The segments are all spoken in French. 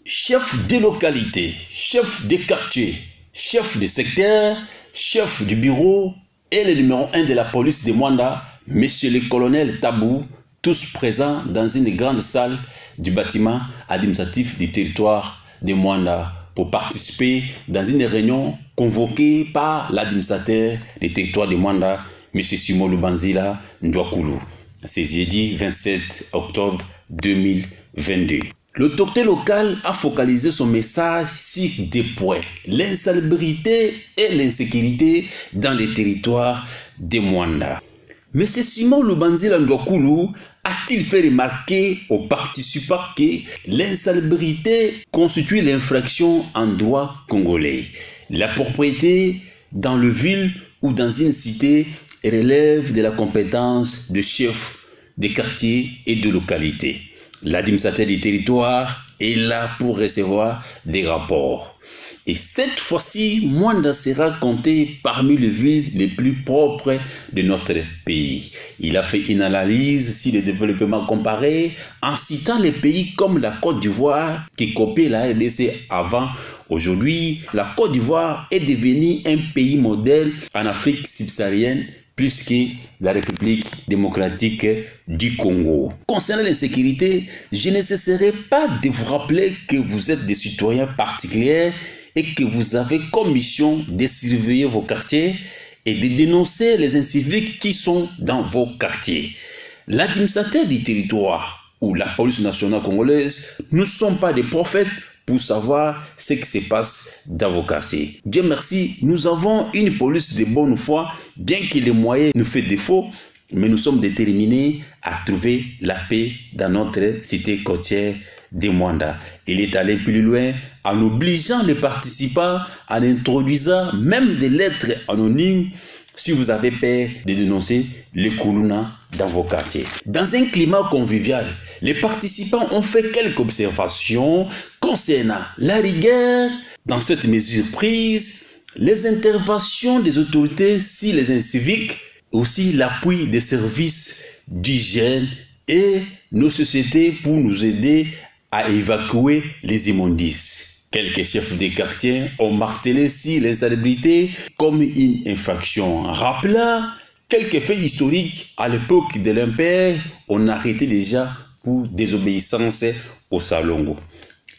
Chef de localité, chef de quartier, chef de secteur, chef du bureau et le numéro 1 de la police de Mwanda, monsieur le colonel Tabou, tous présents dans une grande salle du bâtiment administratif du territoire de Mwanda pour participer dans une réunion convoquée par l'administrateur du territoire de Mwanda, monsieur Simon Lubanzila Ndouakoulou. C'est jeudi 27 octobre 2022. L'autorité locale a focalisé son message sur deux points: l'insalubrité et l'insécurité dans les territoires de Mwanda. M. Simon Lubanzila Ndouakoulou a-t-il fait remarquer aux participants que l'insalubrité constitue l'infraction en droit congolais. La propriété dans le ville ou dans une cité relève de la compétence de chef de quartier et de localité. L'administrateur du territoire est là pour recevoir des rapports. Et cette fois-ci, Mwanda sera compté parmi les villes les plus propres de notre pays. Il a fait une analyse sur le développement comparé en citant les pays comme la Côte d'Ivoire qui copiait la RDC avant. Aujourd'hui, la Côte d'Ivoire est devenue un pays modèle en Afrique subsaharienne plus que la République démocratique du Congo. Concernant l'insécurité, je ne cesserai pas de vous rappeler que vous êtes des citoyens particuliers et que vous avez comme mission de surveiller vos quartiers et de dénoncer les inciviques qui sont dans vos quartiers. L'administrateur du territoire ou la police nationale congolaise ne sont pas des prophètes pour savoir ce qui se passe dans vos quartiers. Dieu merci, nous avons une police de bonne foi, bien que les moyens nous fassent défaut, mais nous sommes déterminés à trouver la paix dans notre cité côtière de Mwanda. Il est allé plus loin en obligeant les participants, en introduisant même des lettres anonymes si vous avez peur de dénoncer les Koulouna dans vos quartiers. Dans un climat convivial, les participants ont fait quelques observations concernant la rigueur dans cette mesure prise, les interventions des autorités si les inciviques, aussi l'appui des services d'hygiène et nos sociétés pour nous aider à évacuer les immondices. Quelques chefs de quartier ont martelé si l'insalubrité comme une infraction. Rappelant quelques faits historiques à l'époque de l'Empire, on arrêtait déjà pour désobéissance au Salongo.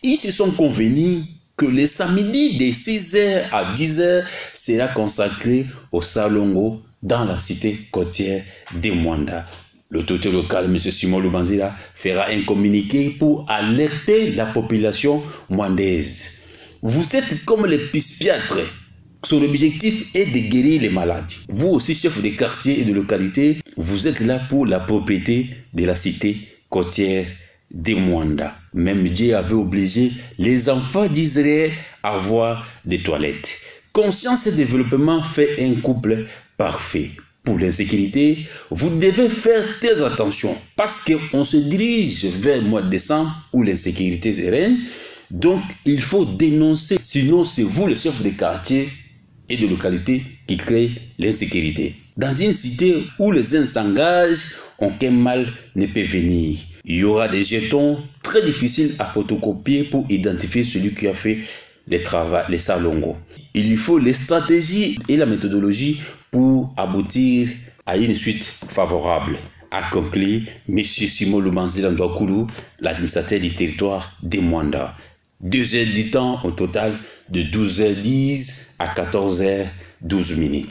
Ils se sont convenus que le samedi de 6h à 10h sera consacré au Salongo dans la cité côtière de Mwanda. L'autorité locale, M. Simon Lubanzila, fera un communiqué pour alerter la population mwandaise. Vous êtes comme les pispiâtres. Son objectif est de guérir les malades. Vous aussi, chef de quartier et de localité, vous êtes là pour la propriété de la cité côtière de Mwanda. Même Dieu avait obligé les enfants d'Israël à avoir des toilettes. Conscience et développement fait un couple parfait. Pour l'insécurité, vous devez faire très attention parce qu'on se dirige vers le mois de décembre où l'insécurité règne. Donc, il faut dénoncer. Sinon, c'est vous, le chef de quartier et de localité, qui crée l'insécurité. Dans une cité où les uns s'engagent, aucun mal ne peut venir. Il y aura des jetons très difficiles à photocopier pour identifier celui qui a fait les salongos. Il lui faut les stratégies et la méthodologie pour aboutir à une suite favorable, a conclu M. Simon Lubanzila Ndouakoulou, l'administrateur du territoire de Mwanda. 2 heures du temps au total de 12h10 à 14h12.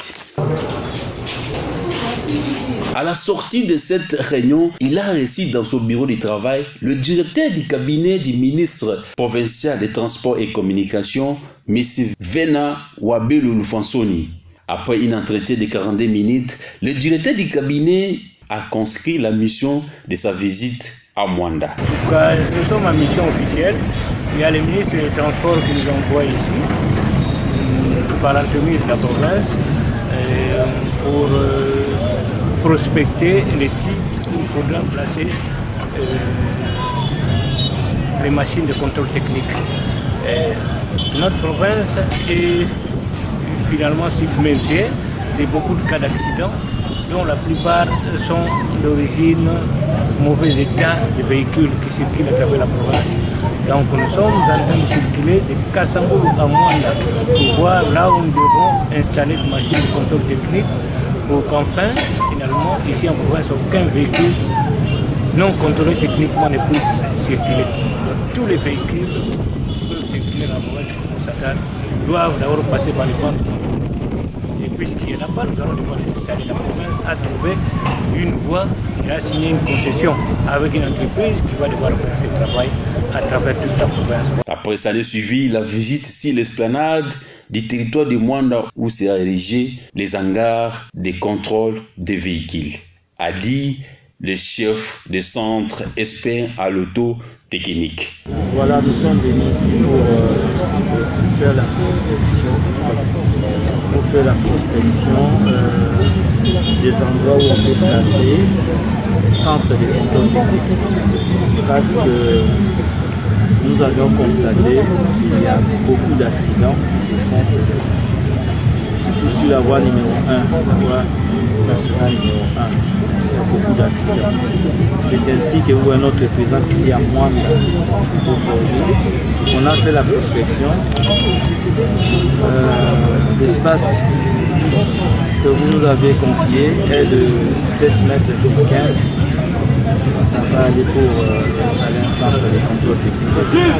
À la sortie de cette réunion, il a reçu dans son bureau de travail le directeur du cabinet du ministre provincial des Transports et Communications, M. Vena Wabelu Lufansoni. Après un entretien de 42 minutes, le directeur du cabinet a conscrit la mission de sa visite à Mwanda. En tout cas, nous sommes en mission officielle. Il y a le ministre des Transports qui nous envoie ici, par l'entremise de la province, pour prospecter les sites où il faudra placer les machines de contrôle technique. Notre province est finalement submergée de beaucoup de cas d'accidents, dont la plupart sont d'origine mauvais état des véhicules qui circulent à travers la province. Donc nous sommes en train de circuler de Kassamboulou à Mwanda pour voir là où nous devons installer des machines de contrôle technique pour qu'enfin, finalement, ici en province, aucun véhicule non contrôlé techniquement ne puisse circuler. Donc tous les véhicules qui peuvent circuler dans la province du Congo-Central doivent d'abord passer par les ventes contrôlées. Et puisqu'il n'y en a pas, nous allons devoir installer la province à trouver une voie et à signer une concession avec une entreprise qui va devoir faire ce travail à travers toute la province. Après ça a suivi la visite sur l'esplanade du territoire de Mwanda où s'est érigé les hangars de contrôle des véhicules, a dit le chef du centre expert à l'auto-technique. Voilà, nous sommes venus ici pour faire la prospection, des endroits où on peut placer les centres de contrôle technique. Parce que nous avions constaté qu'il y a beaucoup d'accidents qui se font ces jours. Surtout sur la voie numéro 1, la voie nationale numéro 1. Il y a beaucoup d'accidents. C'est ainsi que vous voyez notre présence ici à Mwanda aujourd'hui. On a fait la prospection. L'espace que vous nous avez confié est de 7 mètres sur 15. Ça va aller pour installer un centre de contrôle technique.